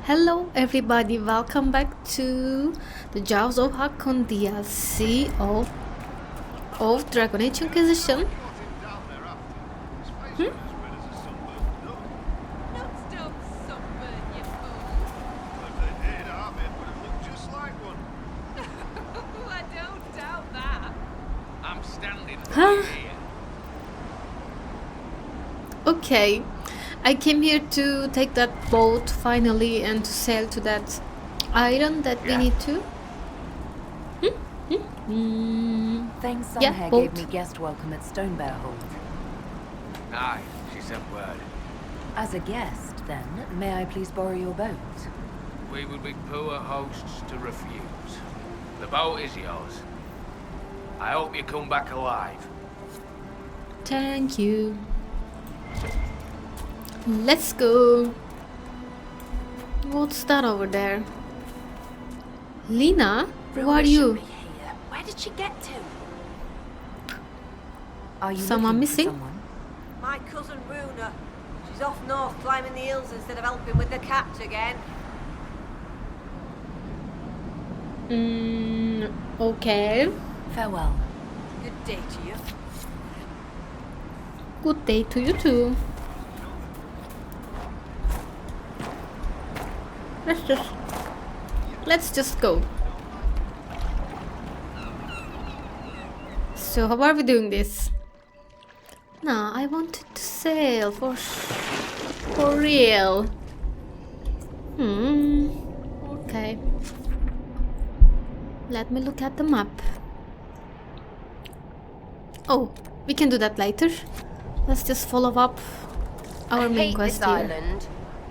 Hello everybody, welcome back to the Jaws of Hakkon DLC of Dragon Age Inquisition. Huh? Okay, I came here to take that boat finally and to sail to that island that we need to. Thanks, Yeah, Sunhair boat. gave me guest welcome at Stonebear Hold. Aye, she sent word. As a guest, then, may I please borrow your boat? We would be poor hosts to refuse. The boat is yours. I hope you come back alive. Thank you. Let's go. What's that over there? Lena, who are you? Where did she get to? Are you Someone looking for missing? someone? My cousin Runa. She's off north climbing the hills instead of helping with the cat again. Okay. Farewell. Good day to you. Good day to you too. Let's just go. So how are we doing this? Nah, I wanted to sail for real. Okay. Let me look at the map. Oh, we can do that later. Let's just follow up our main quest this here. island.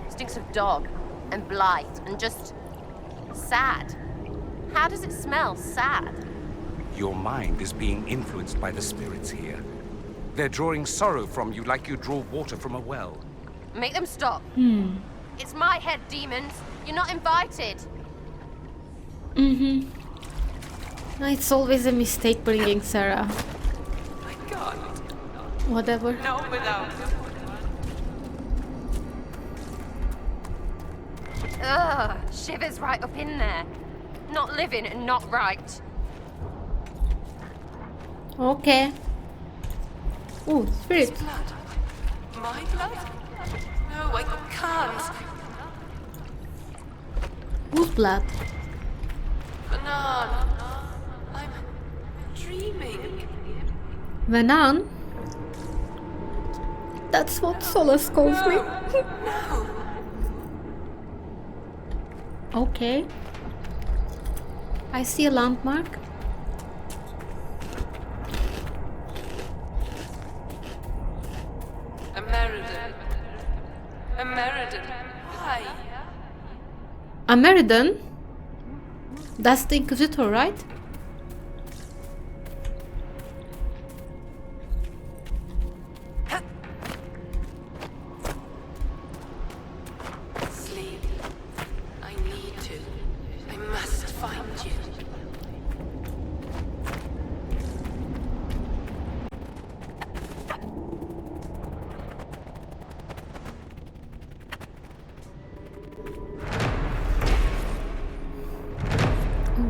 Stinks of dog and blight and just sad. How does it smell sad? Your mind is being influenced by the spirits here. They're drawing sorrow from you like you draw water from a well. Make them stop. It's my head, demons. You're not invited. It's always a mistake bringing Sarah. I can't. Whatever. Not without. Ugh, shivers right up in there. Not living and not right. Okay. Oh, spirit. Blood. My blood? No, I can't. Whose blood? Banan. I'm dreaming. Venan? That's what Solace calls me. No. Okay. I see a landmark. American. Why? Ameridan? That's the Inquisitor, right? Sleep. I need to. I must find you.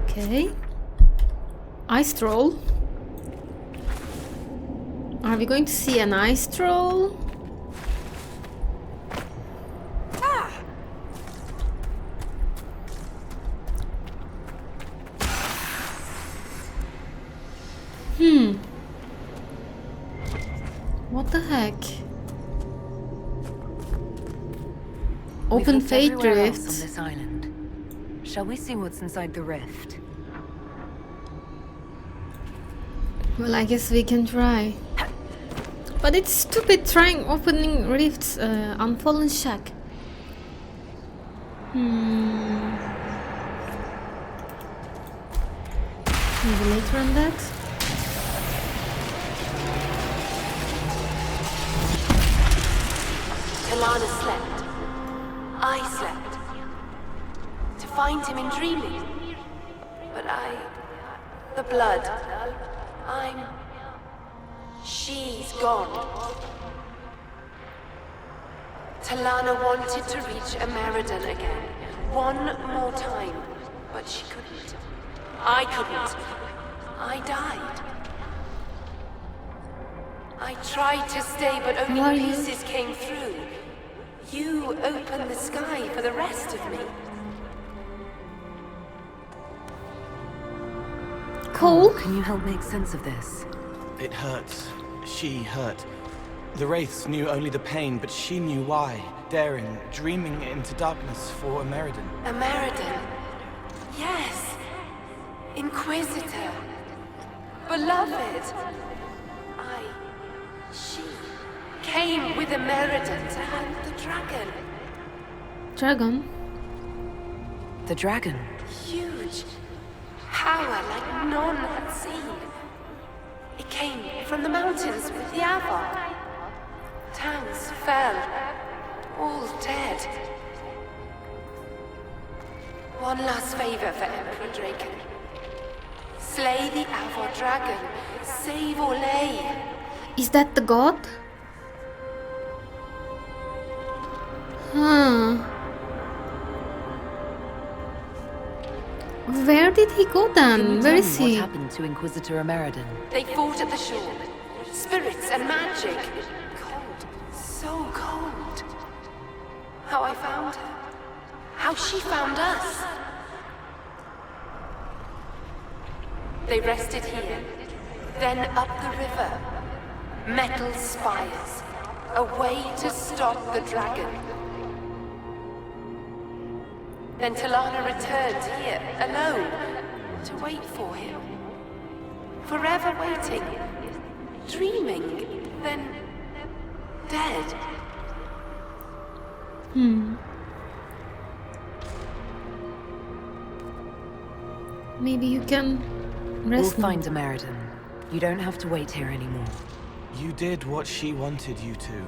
Okay. Ice troll. Are we going to see an ice troll? What the heck? We've Open looked fate everywhere else on rift. this island. Shall we see what's inside the rift? Well, I guess we can try. But it's stupid trying opening rifts on Fallen Shack. Maybe later on that. Kalana slept. I slept. To find him in dreaming. But the blood. She's gone. Talana wanted to reach Ameridan again, one more time, but she couldn't. I couldn't. I died. I tried to stay, but Who are only you? pieces came through. You opened the sky for the rest of me. Cole? Can you help make sense of this? It hurts. She hurt. The Wraiths knew only the pain, but she knew why. Daring, dreaming into darkness for Ameridan. Ameridan. Yes. Inquisitor. Beloved. She came with Ameridan to hunt the dragon. Dragon? The dragon? Huge. Power like none had seen. It came from the mountains with the Avar. Towns fell. All dead. One last favor for Emperor Draken. Slay the Avar dragon. Save Orlais. Is that the god? Huh. Where did he go then? Where is he? What happened to Inquisitor Ameridan? They fought at the shore. Spirits and magic. Cold. So cold. How I found her. How she found us. They rested here. Then up the river. Metal spires. A way to stop the dragon. Then Talana returned here, alone, to wait for him. Forever waiting. Dreaming. Then dead. Maybe you can rest now. Ameridan. You don't have to wait here anymore. You did what she wanted you to.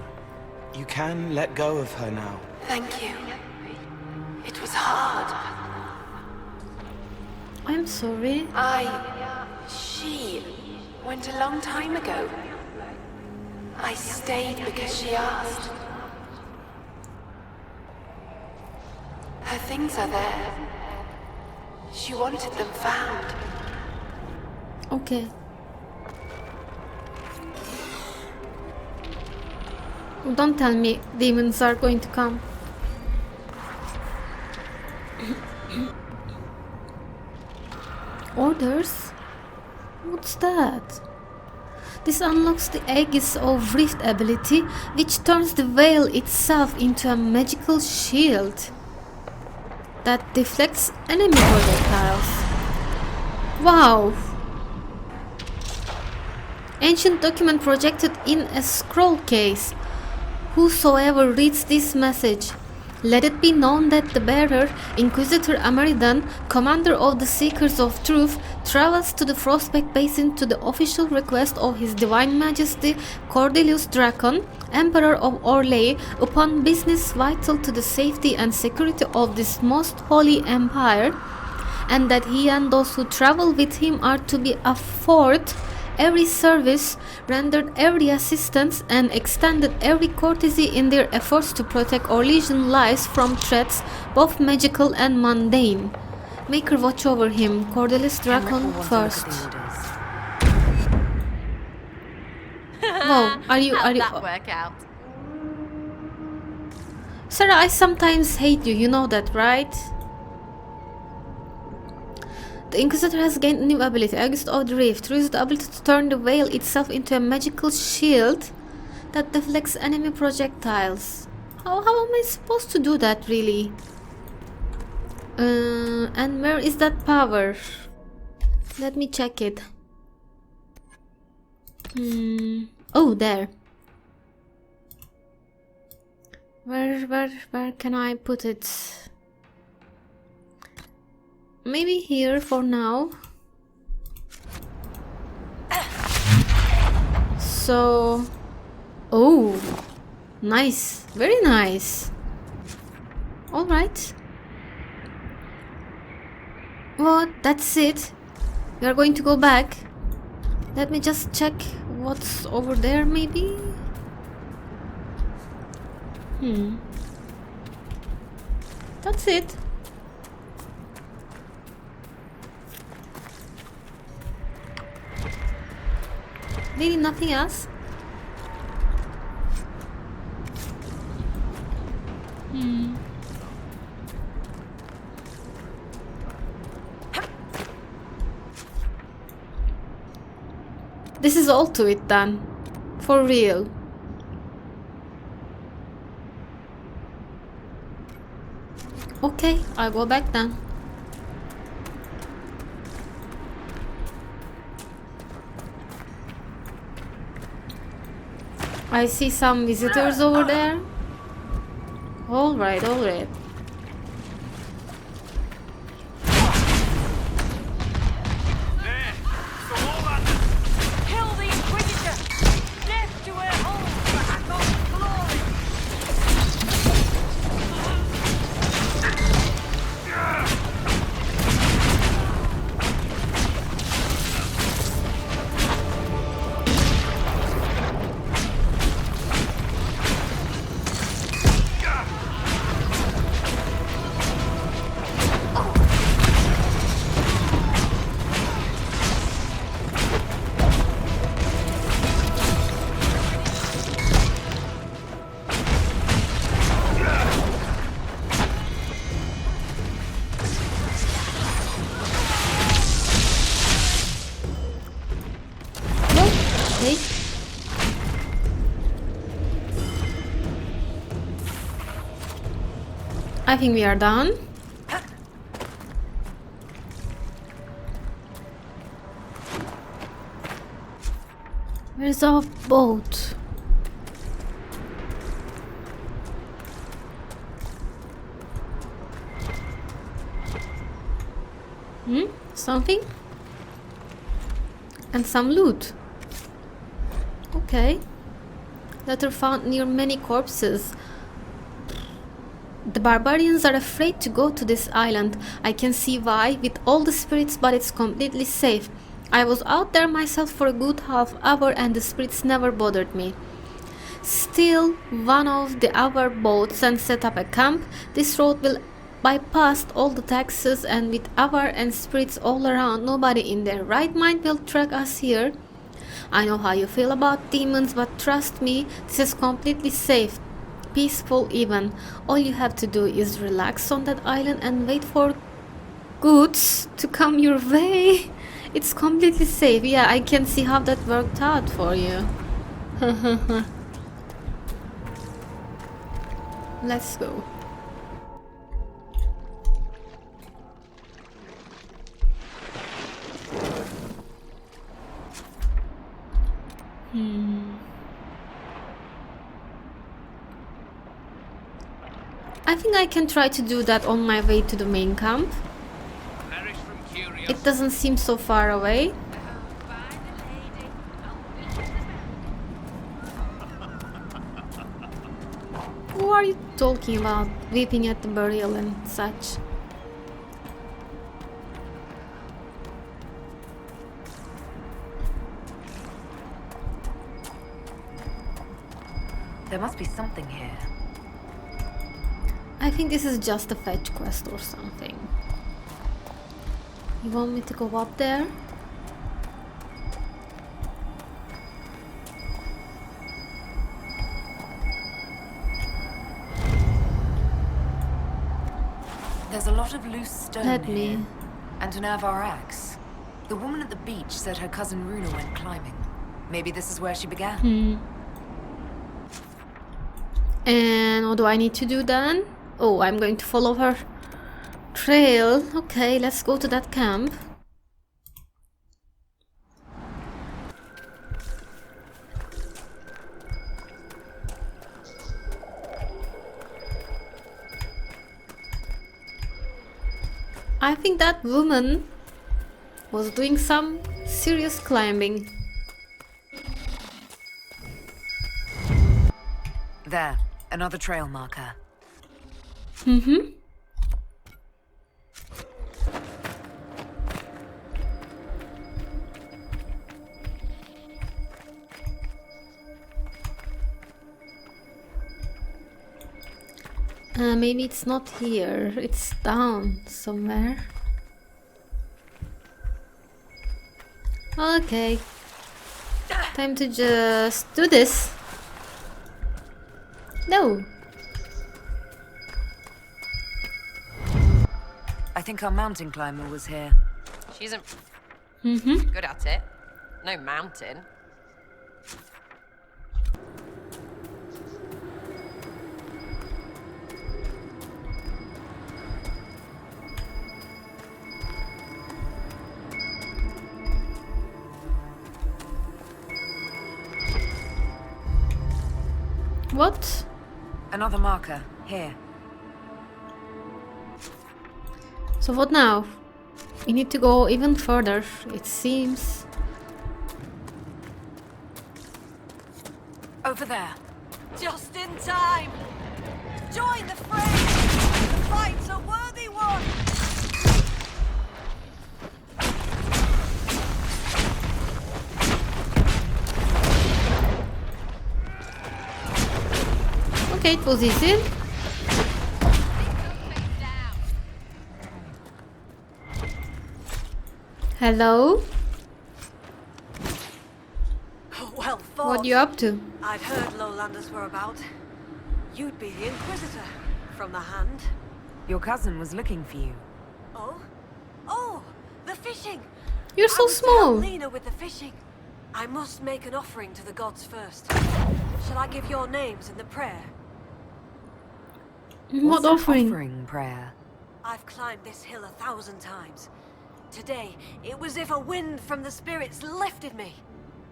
You can let go of her now. Thank you. It was hard. I'm sorry. She went a long time ago. I stayed because she asked. Her things are there. She wanted them found. Okay. Don't tell me demons are going to come. Orders? What's that? This unlocks the Aegis of Rift ability, which turns the veil itself into a magical shield that deflects enemy projectiles. Wow! Ancient document projected in a scroll case. Whosoever reads this message, let it be known that the bearer, Inquisitor Ameridan, commander of the Seekers of Truth, travels to the Frostback Basin to the official request of His Divine Majesty Cordelius Dracon, Emperor of Orlais, upon business vital to the safety and security of this most holy empire, and that he and those who travel with him are to be afforded every service, rendered every assistance, and extended every courtesy in their efforts to protect Orlesian lives from threats, both magical and mundane. Maker watch over him, Cordelius Dracon first. Whoa, are you? How'd that work out? Sarah, I sometimes hate you, you know that, right? The Inquisitor has gained a new ability, Aegis of the Rift. Uses the ability to turn the veil itself into a magical shield that deflects enemy projectiles. How am I supposed to do that, really? And where is that power? Let me check it. Oh, there. Where can I put it? Maybe here for now. So, oh, nice, very nice. All right. Well, that's it. We are going to go back. Let me just check what's over there, maybe. That's it. Really nothing else? This is all to it then. For real. Okay, I'll go back then. I see some visitors over there. Alright, alright. Kill the Inquisitor! Death to her home for Hakkon's glory! Okay. I think we are done. Where's our boat? Something? And some loot. Okay. Letter found near many corpses. The barbarians are afraid to go to this island. I can see why, with all the spirits, but it's completely safe. I was out there myself for a good half hour and the spirits never bothered me. Steal one of the other boats and set up a camp. This road will bypass all the taxes, and with Avar and spirits all around, nobody in their right mind will track us here. I know how you feel about demons, but trust me, this is completely safe. Peaceful even. All you have to do is relax on that island and wait for goods to come your way. It's completely safe. Yeah, I can see how that worked out for you. Let's go. I think I can try to do that on my way to the main camp. Perish from curiosity. It doesn't seem so far away. Who are you talking about? Weeping at the burial and such. There must be something here. I think this is just a fetch quest or something. You want me to go up there? There's a lot of loose stone Let here. me. And an Avar axe. The woman at the beach said her cousin Runa went climbing. Maybe this is where she began. And what do I need to do then? Oh, I'm going to follow her trail. Okay, let's go to that camp. I think that woman was doing some serious climbing. There, another trail marker. Maybe it's not here, it's down somewhere. Okay. Time to just do this. No. I think our mountain climber was here. She isn't Mm-hmm. good at it. No mountain. What? Another marker. Here. So what now? We need to go even further, it seems. Over there. Just in time! Join the fray! The fight's a worthy one! Okay, it was easy. Hello? Well thought. What you up to? I'd heard lowlanders were about. You'd be the Inquisitor, from the hand. Your cousin was looking for you. Oh? Oh! The fishing! You're I so was to help small. Lena with the fishing. I must make an offering to the gods first. Shall I give your names in the prayer? What What's an offering? offering prayer? I've climbed this hill 1,000 times. Today, it was if a wind from the spirits lifted me.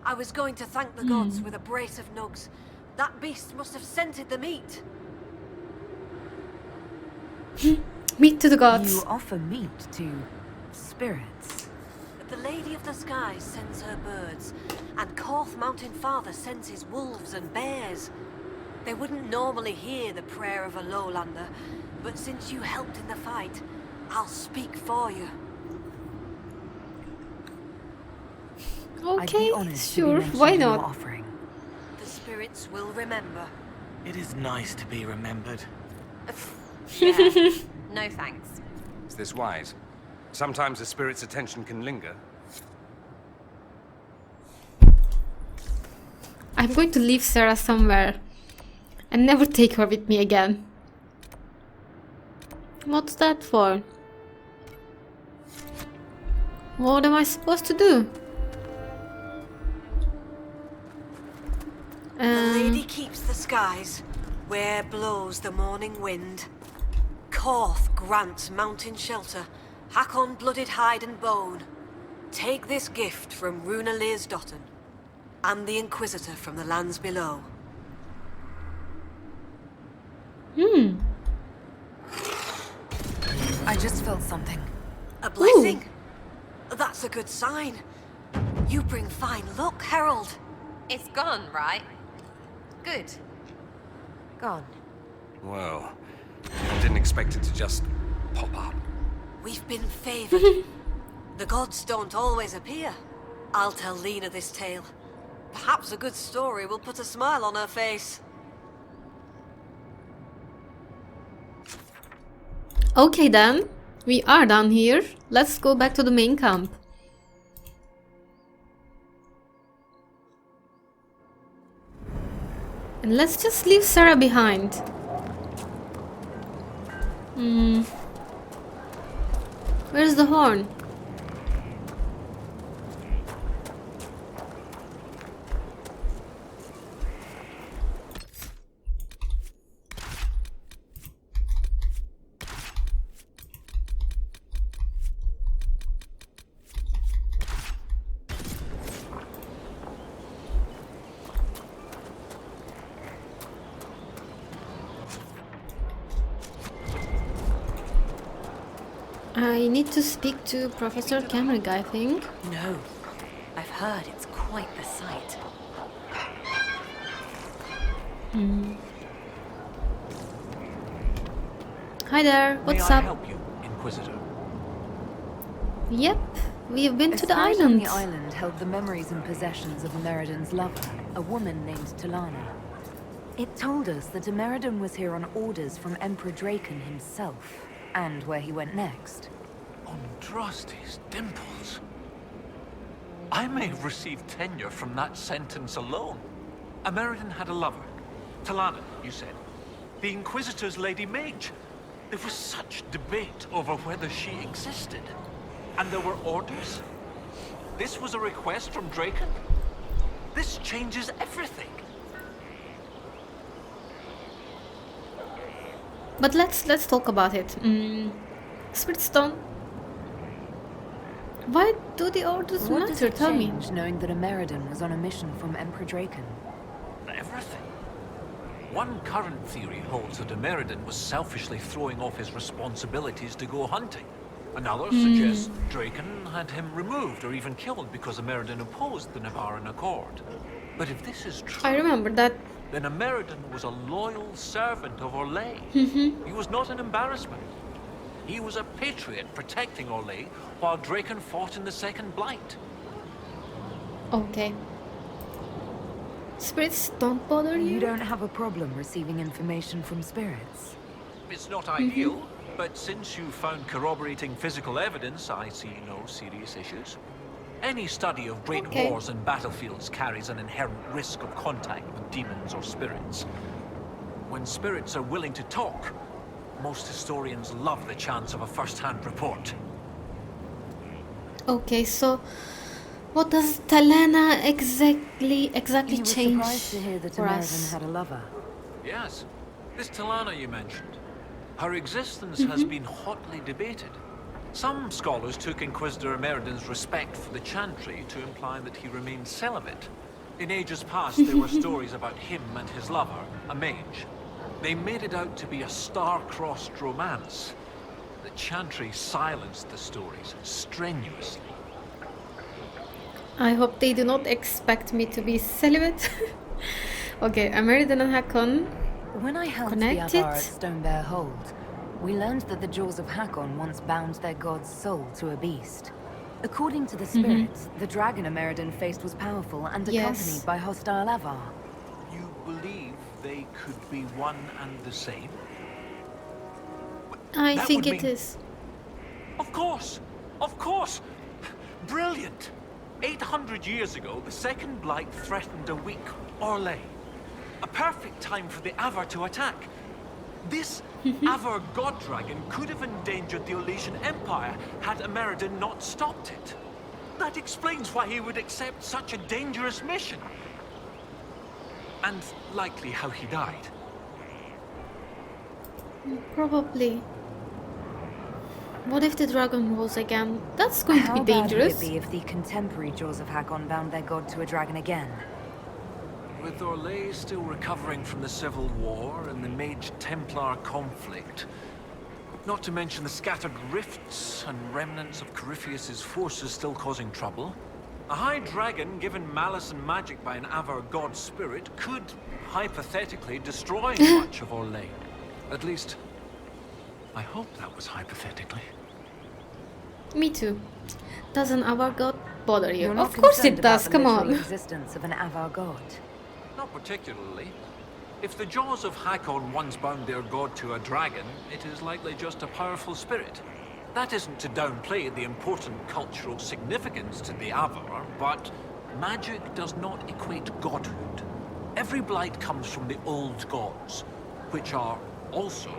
I was going to thank the gods with a brace of nugs. That beast must have scented the meat. Meat to the gods. You offer meat to spirits. The Lady of the Skies sends her birds, and Korth Mountain Father sends his wolves and bears. They wouldn't normally hear the prayer of a lowlander, but since you helped in the fight, I'll speak for you. I'd be Okay, honored to be sure, mentioned why in your not? offering. The spirits will remember. It is nice to be remembered. Yeah. No thanks. Is this wise? Sometimes a spirit's attention can linger. I'm going to leave Sarah somewhere and never take her with me again. What's that for? What am I supposed to do? The lady keeps the skies, where blows the morning wind. Korth grants mountain shelter, Hakkon blooded hide and bone. Take this gift from Runa Learsdotten, and the Inquisitor from the lands below. I just felt something. A blessing? That's a good sign. You bring fine luck, Herald. It's gone, right? Good. Gone. Well, I didn't expect it to just pop up. We've been favored. The gods don't always appear. I'll tell Lena this tale. Perhaps a good story will put a smile on her face. Okay then, we are done here. Let's go back to the main camp. And let's just leave Sarah behind. Where's the horn? I need to speak to Professor Kemrig, I think. No. I've heard it's quite the sight. Hi there, what's May I up? help you, Inquisitor? Yep, we've been A to the spirit on island. the island held the memories and possessions of Ameridan's lover, a woman named Talana. It told us that Ameridan was here on orders from Emperor Draken himself, and where he went next. Untrust his dimples. I may have received tenure from that sentence alone. Ameridan had a lover. Talana, you said. The Inquisitor's Lady Mage. There was such debate over whether she existed. And there were orders. This was a request from Draken. This changes everything. But let's talk about it. Spirit Stone. Why do the orders What does matter? it Tell me. change knowing that Ameridan was on a mission from Emperor Draken? Everything. One current theory holds that Ameridan was selfishly throwing off his responsibilities to go hunting. Another suggests Draken had him removed or even killed because Ameridan opposed the Navaran Accord. But if this is true, I remember that. then Ameridan was a loyal servant of Orlais. He was not an embarrassment. He was a patriot protecting Orlais while Draken fought in the Second Blight. Okay. Spirits don't bother you? You don't have a problem receiving information from spirits? It's not ideal, but since you found corroborating physical evidence, I see no serious issues. Any study of great wars and battlefields carries an inherent risk of contact with demons or spirits. When spirits are willing to talk, most historians love the chance of a first-hand report. Okay, so what does Talana exactly You were change surprised to hear that for Ameridan us? had a lover. Yes, this Talana you mentioned. Her existence has been hotly debated. Some scholars took Inquisitor Ameridan's respect for the Chantry to imply that he remained celibate. In ages past, there were stories about him and his lover, a mage. They made it out to be a star-crossed romance. The Chantry silenced the stories strenuously. I hope they do not expect me to be celibate. Okay, Ameridan and Hakkon. When I helped Connected? the Avar at Stonebear Hold, we learned that the jaws of Hakkon once bound their god's soul to a beast. According to the spirits, the dragon Ameridan faced was powerful and Yes. accompanied by hostile Avar. You believe they could be one and the same? I That think would it mean- is. Of course! Of course! Brilliant! 800 years ago, the Second Blight threatened a weak Orlais. A perfect time for the Avar to attack. This Avar god dragon could have endangered the Olesian Empire had Ameridan not stopped it. That explains why he would accept such a dangerous mission. And likely how he died. Probably. What if the dragon rose again? That's going to How be bad would dangerous. it be if the contemporary jaws of Hakkon bound their god to a dragon again? With Orlais still recovering from the Civil War and the Mage-Templar conflict, not to mention the scattered rifts and remnants of Corypheus's forces still causing trouble, a high dragon given malice and magic by an Avar god spirit could, hypothetically, destroy much of Orlais. At least, I hope that was hypothetically. Me too. Doesn't our god bother you? You're not Of course concerned it does, about the come literal on. existence of an Avar god. Not particularly. If the jaws of Hakkon once bound their god to a dragon, it is likely just a powerful spirit. That isn't to downplay the important cultural significance to the Avar, but magic does not equate godhood. Every blight comes from the old gods, which are also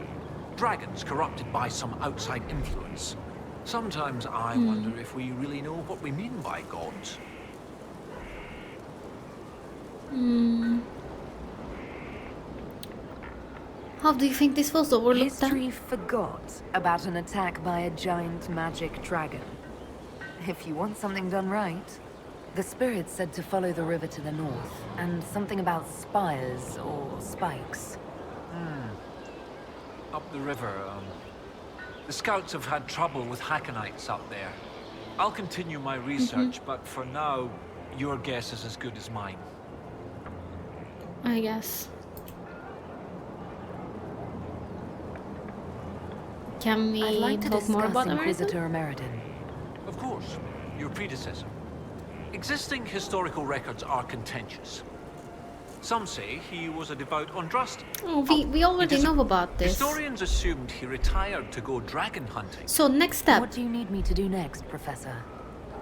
dragons corrupted by some outside influence. Sometimes I wonder if we really know what we mean by gods. How do you think this was overlooked then? History forgot about an attack by a giant magic dragon. If you want something done right, the spirits said to follow the river to the north, and something about spires or spikes. Up the river, the scouts have had trouble with Hakkonites up there. I'll continue my research, but for now, your guess is as good as mine. I guess. Can we I'd like to talk more discuss about American? Inquisitor Ameridan. Of course, your predecessor. Existing historical records are contentious. Some say he was a devout Andraste. Oh, we already know about this. Historians assumed he retired to go dragon hunting. So next step. What do you need me to do next, Professor?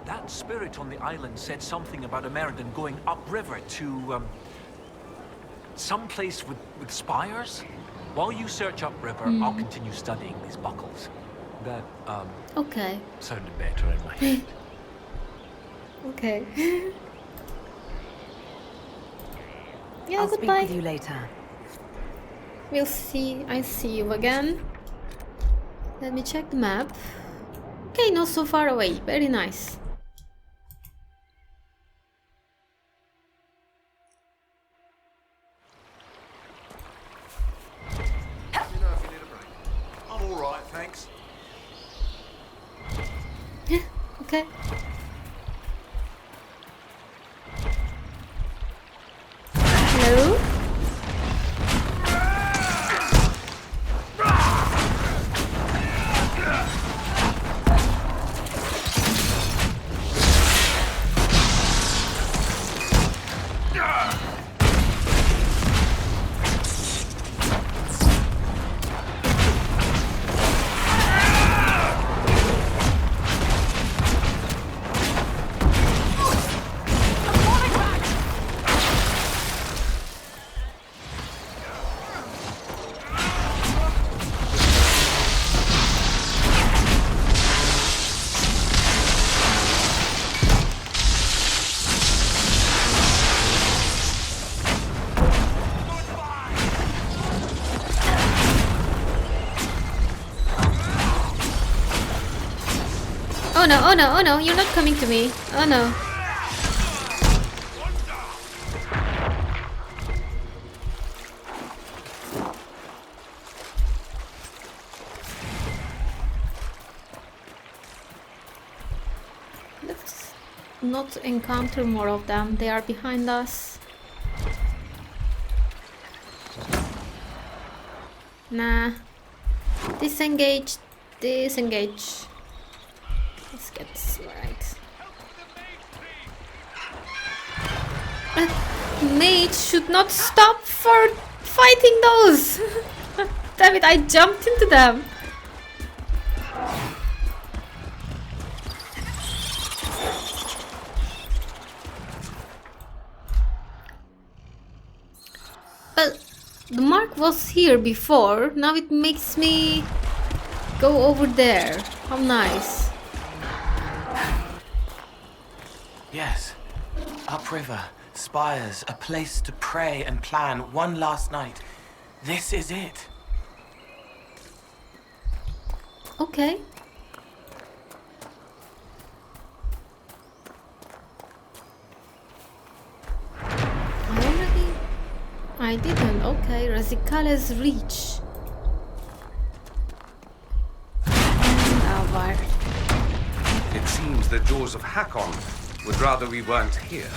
That spirit on the island said something about Ameridan going upriver to, some place with spires. While you search upriver, I'll continue studying these buckles. That, Okay. sounded better in my head. Okay. Yeah, I'll goodbye. speak with you later. We'll see. I see you again. Let me check the map. Okay, not so far away. Very nice. Let me know if you need a break. I'm all right, thanks. Yeah, okay. Hello? Oh no, oh no, oh no, you're not coming to me. Oh no. Let's not encounter more of them. They are behind us. Nah. Disengage. Disengage. Let's get this right. Mage should not stop for fighting those. Damn it, I jumped into them. But the mark was here before. Now it makes me go over there. How nice. Yes. Upriver, spires, a place to pray and plan one last night. This is it. Okay. I didn't. Okay, Razikale's Reach. Alvar. It seems the jaws of Hakkon would rather we weren't here.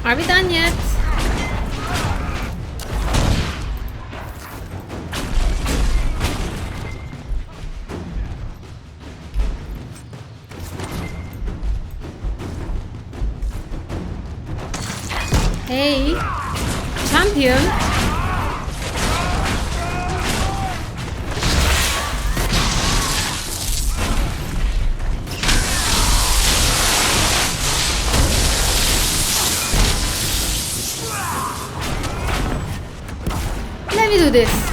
Are we done yet? Hey, champion. Let me do this.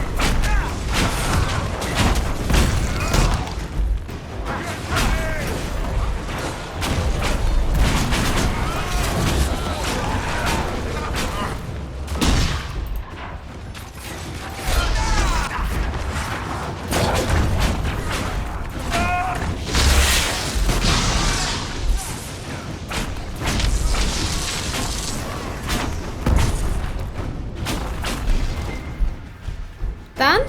Done?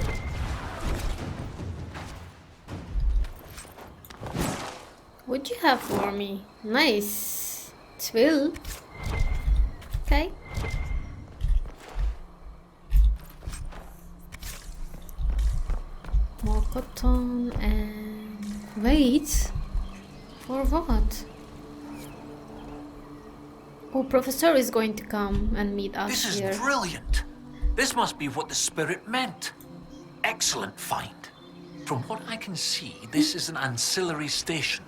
What do you have for me? Nice. Twill. Okay. More cotton and... Wait. For what? Oh, Professor is going to come and meet us This here. is brilliant. This must be what the spirit meant. Excellent find. From what I can see, this is an ancillary station.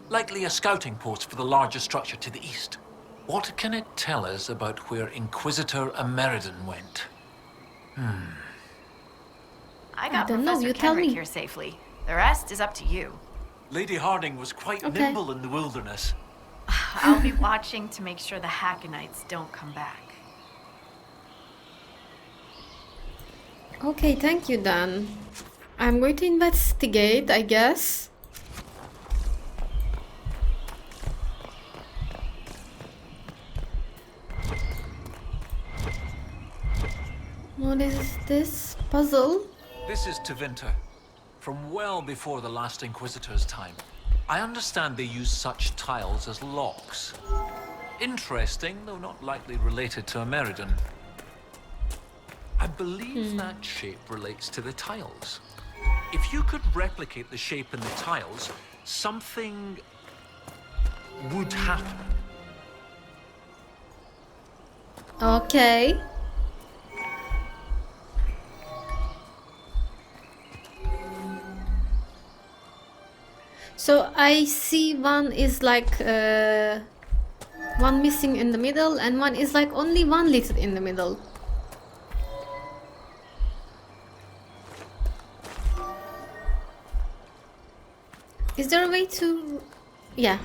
Likely a scouting post for the larger structure to the east. What can it tell us about where Inquisitor Ameridan went? I got don't know, Professor you tell Kenrick me. here safely. The rest is up to you. Lady Harding was quite Okay. nimble in the wilderness. I'll be watching to make sure the Hakkonites don't come back. Okay, thank you, Dan. I'm going to investigate, I guess. What is this puzzle? This is Tevinter, from well before the last Inquisitor's time. I understand they use such tiles as locks. Interesting, though not likely related to Ameridan. I believe that shape relates to the tiles. If you could replicate the shape in the tiles, something would happen. Okay. So I see one is like one missing in the middle and one is like only one little in the middle. Is there a way to... yeah.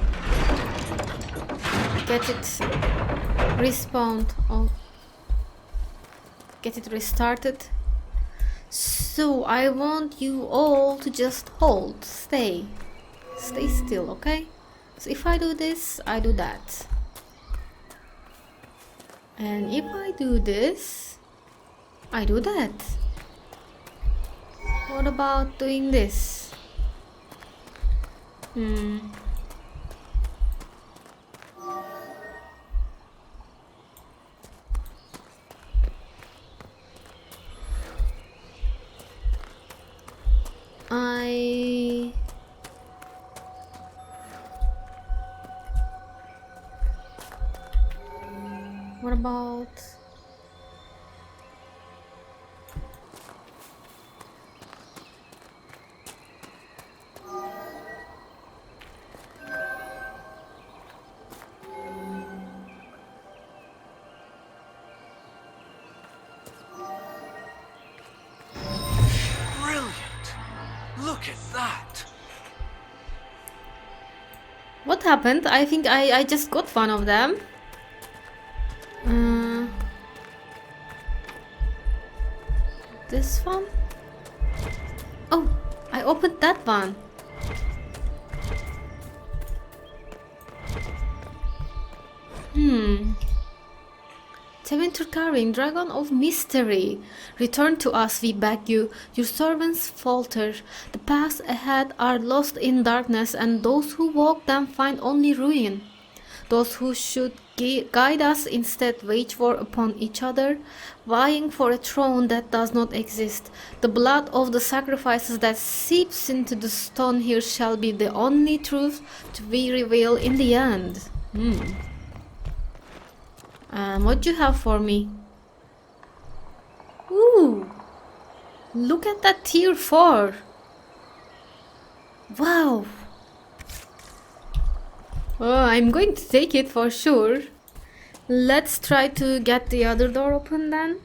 Get it respawned or get it restarted? So I want you all to just hold, stay still, okay? So if I do this, I do that. And if I do this, I do that. What about doing this? What about... Brilliant! Look at that! What happened? I think I just got one of them. This one? Oh, I opened that one. Tevinter carrying Dragon of Mystery. Return to us, we beg you. Your servants falter. The paths ahead are lost in darkness, and those who walk them find only ruin. Those who should guide us instead wage war upon each other, vying for a throne that does not exist. The blood of the sacrifices that seeps into the stone here shall be the only truth to be revealed in the end. What do you have for me? Ooh! Look at that tier 4! Wow! Oh, I'm going to take it for sure. Let's try to get the other door open then.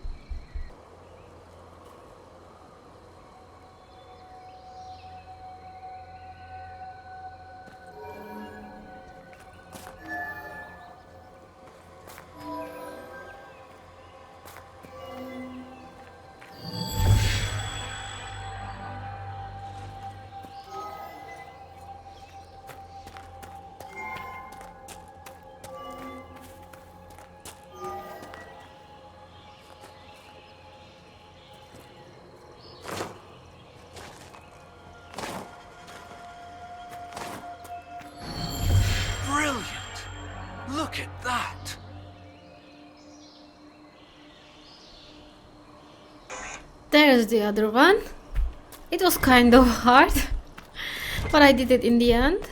There's the other one. It was kind of hard, but I did it in the end.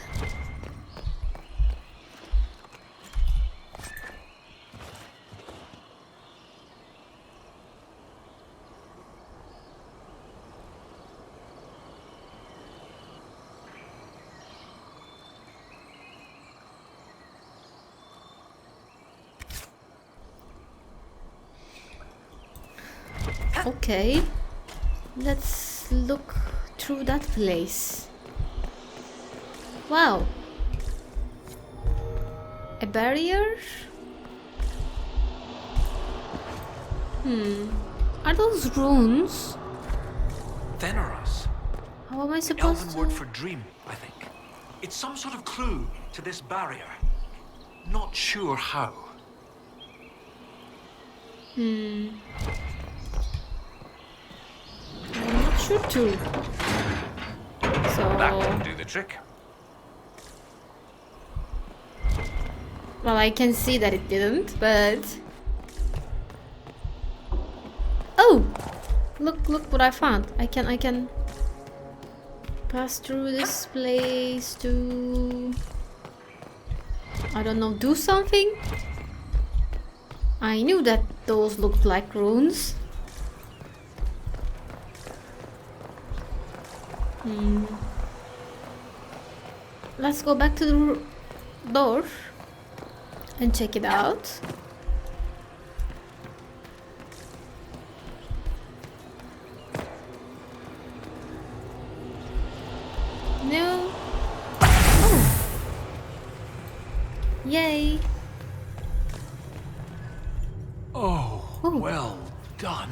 Okay, let's look through that place. Wow, a barrier? Are those runes? Veneros. How am I Elven supposed word to? for dream, I think. It's some sort of clue to this barrier. Not sure how. I'm not sure too. That So, won't do the trick. well, I can see that it didn't, but oh, look what I found. I can pass through this place to, I don't know, do something. I knew that those looked like runes. Let's go back to the door and check it out. No. Oh. Yay. Oh, Oh. well done.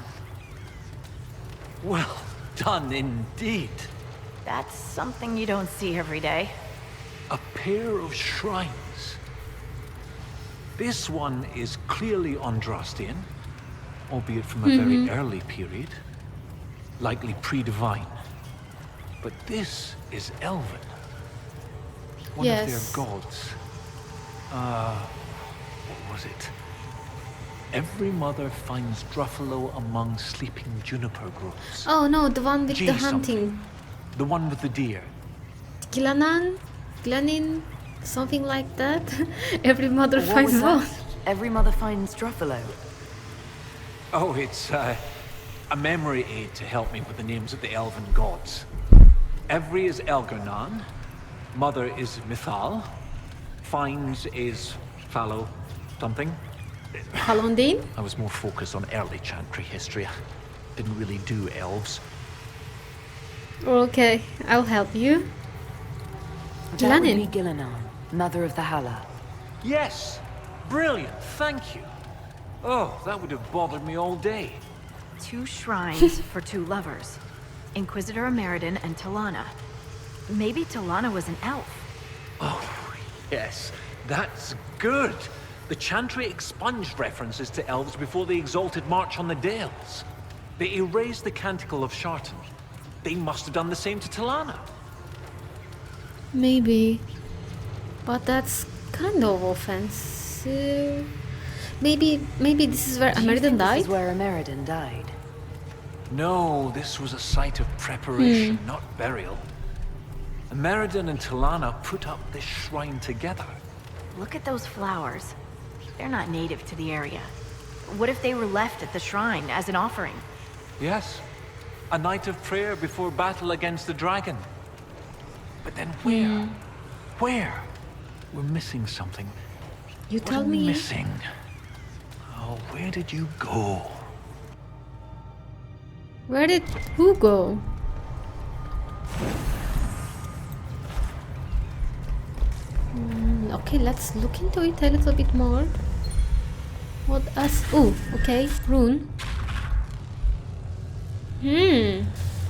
Well done indeed. That's something you don't see every day. A pair of shrines. This one is clearly Andrastian, albeit from a very early period, likely pre-divine. But this is Elven. One of Yes. their gods. What was it? Every mother finds Druffalo among sleeping juniper groves. Oh no, the one with G the something. hunting. The one with the deer. Glenin, something like that. Every mother What finds was one. that? Every mother finds Druffalo. Oh, it's a memory aid to help me with the names of the elven gods. Every is Elgernan, mother is Mithal, finds is Fallow something. Halondine? I was more focused on early chantry history. Didn't really do elves. Okay, I'll help you. That would be Glenin. Gillenan, mother of the Halla. Yes! Brilliant, thank you. Oh, that would have bothered me all day. 2 shrines for 2 lovers. Inquisitor Ameridan and Talana. Maybe Talana was an elf. Oh, yes, that's good. The Chantry expunged references to elves before the Exalted March on the Dales. They erased the Canticle of Shartan. They must have done the same to Talana. Maybe. But that's kind of offensive. Maybe this is where Do you Ameridan think died? This is where Ameridan died. No, this was a site of preparation, not burial. Meriden and Talana put up this shrine together. Look at those flowers. They're not native to the area. What if they were left at the shrine as an offering? Yes, a night of prayer before battle against the dragon. But then where? Where? We're missing something. You What tell are we me. missing? Oh, where did you go? Where did who go? Okay, let's look into it a little bit more. What else? Oh, okay, rune.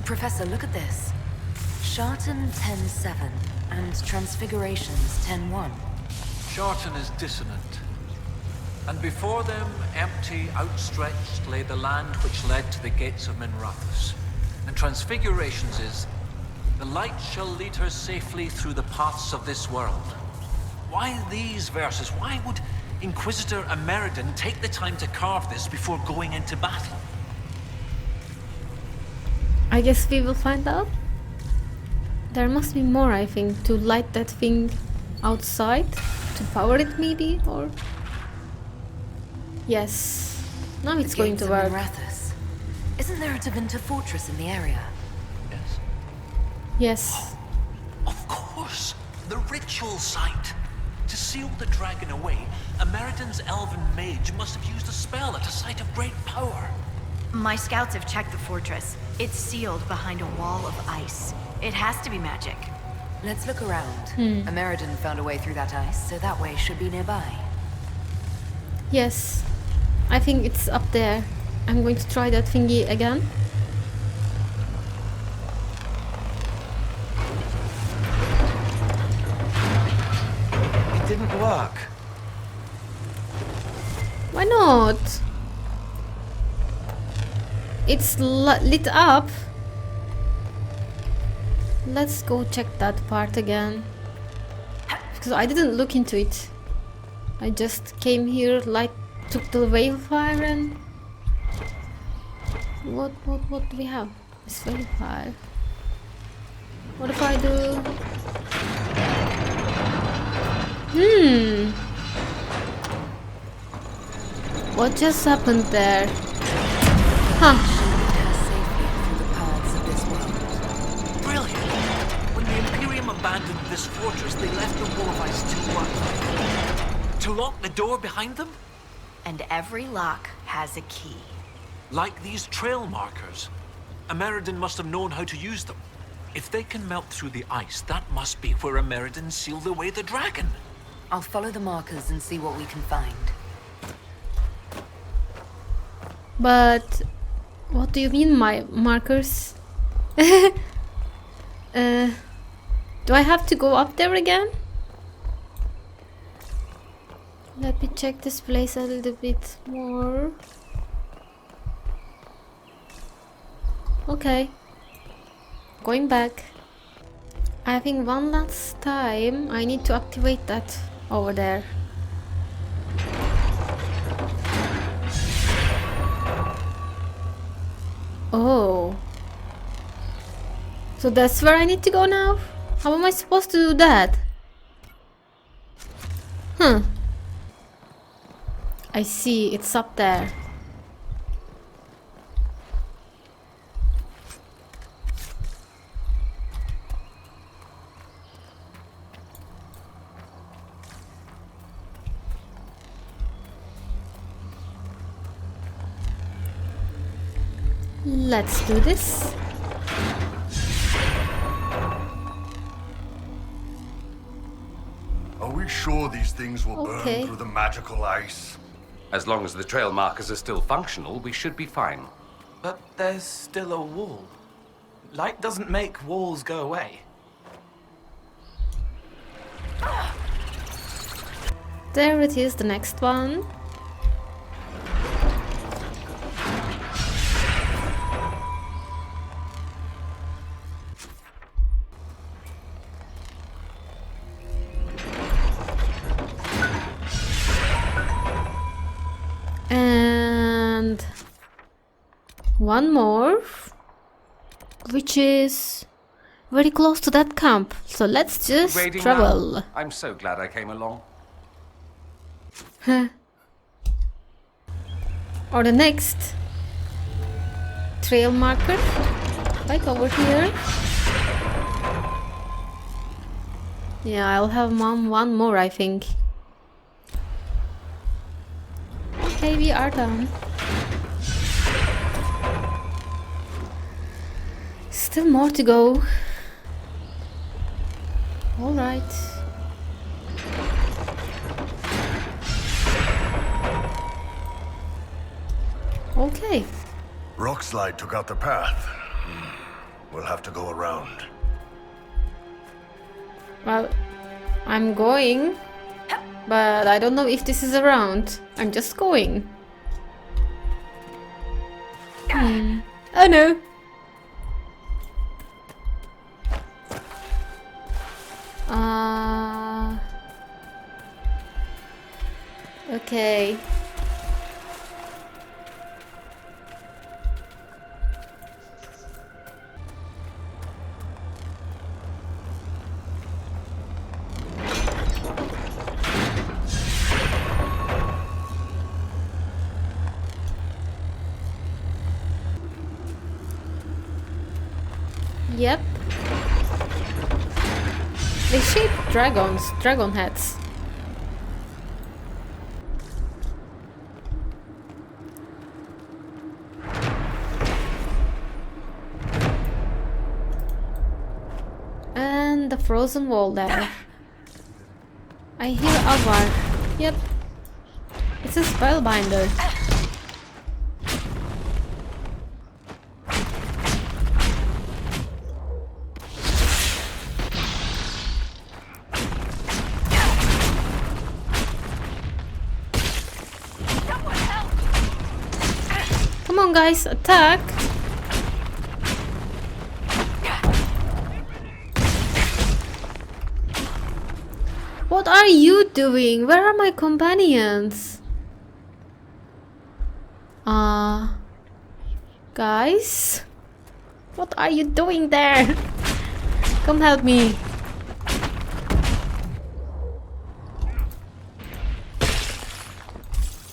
Professor, look at this. Shartan 10-7 and Transfigurations 10-1. Shartan is dissonant. And before them, empty, outstretched, lay the land which led to the gates of Minrathus. And Transfigurations is, the light shall lead her safely through the paths of this world. Why these verses? Why would Inquisitor Ameridan take the time to carve this before going into battle? I guess we will find out. There must be more, I think, to light that thing outside, to power it maybe, or... Yes, now it's going to work. Isn't there a Tevinter fortress in the area? Yes. Yes. Of course! The ritual site! To seal the dragon away, Ameridan's elven mage must have used a spell at a site of great power. My scouts have checked the fortress. It's sealed behind a wall of ice. It has to be magic. Let's look around. Ameridan found a way through that ice, so that way should be nearby. Yes. I think it's up there. I'm going to try that thingy again. It didn't work. Why not? It's lit up. Let's go check that part again. Because I didn't look into it. I just came here, took the Veilfire and... What do we have? This Veilfire. What if I do... What just happened there? Huh. Brilliant! When the Imperium abandoned this fortress, they left the wall of ice to lock the door behind them? And every lock has a key. Like these trail markers. Ameridan must have known how to use them. If they can melt through the ice, that must be where Ameridan sealed away the dragon. I'll follow the markers and see what we can find. But... What do you mean, my markers? Do I have to go up there again? Let me check this place a little bit more. Okay. Going back. I think one last time I need to activate that over there. Oh. So that's where I need to go now? How am I supposed to do that? Huh. I see, it's up there. Let's do this. Are we sure these things will Okay. burn through the magical ice? As long as the trail markers are still functional, we should be fine. But there's still a wall. Light doesn't make walls go away. There it is, the next one. And one more, which is very close to that camp. So let's just Raiding travel. now? I'm so glad I came along. Huh. Or the next trail marker, like over here. Yeah, I'll have one more, I think. Okay, we are done. Still more to go. All right. Okay. Rockslide took out the path. We'll have to go around. Well, I'm going, but I don't know if this is around. I'm just going. Oh no. Okay. Yep. They shape dragons, dragon heads. And the frozen wall there. I hear Alvar. Yep. It's a spellbinder. Come on guys, attack! What are you doing? Where are my companions? Guys? What are you doing there? Come help me.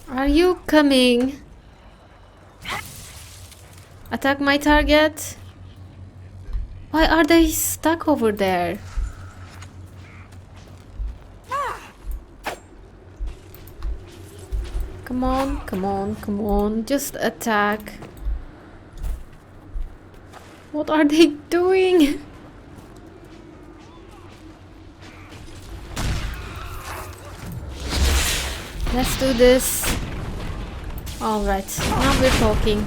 Are you coming? Attack my target. Why are they stuck over there? Come on, come on, come on. Just attack. What are they doing? Let's do this. Alright, now we're talking.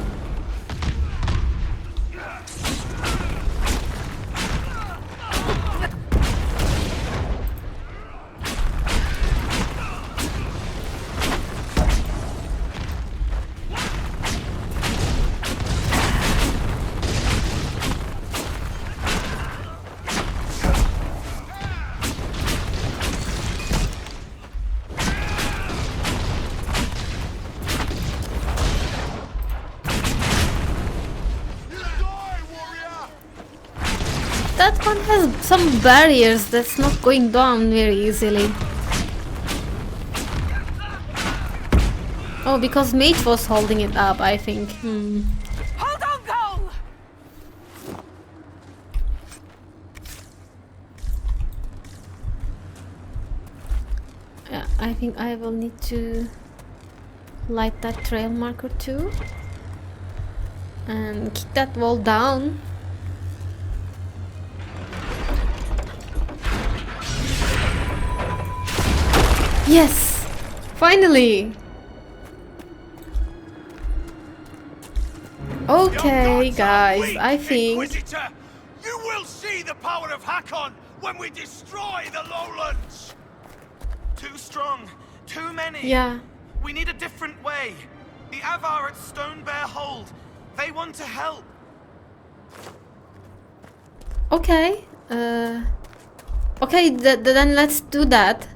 That one has some barriers that's not going down very easily. Oh, because Mage was holding it up, I think. Hold on, go! Yeah, I think I will need to light that trail marker too. And kick that wall down. Yes! Finally! Okay, guys, I think... Inquisitor, you will see the power of Hakkon when we destroy the lowlands! Too strong, too many. Yeah. We need a different way. The Avar at Stone Bear Hold. They want to help. Okay. Okay, then let's do that.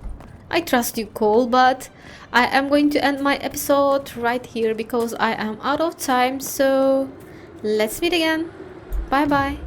I trust you, Cole, but I am going to end my episode right here because I am out of time, so let's meet again. Bye bye.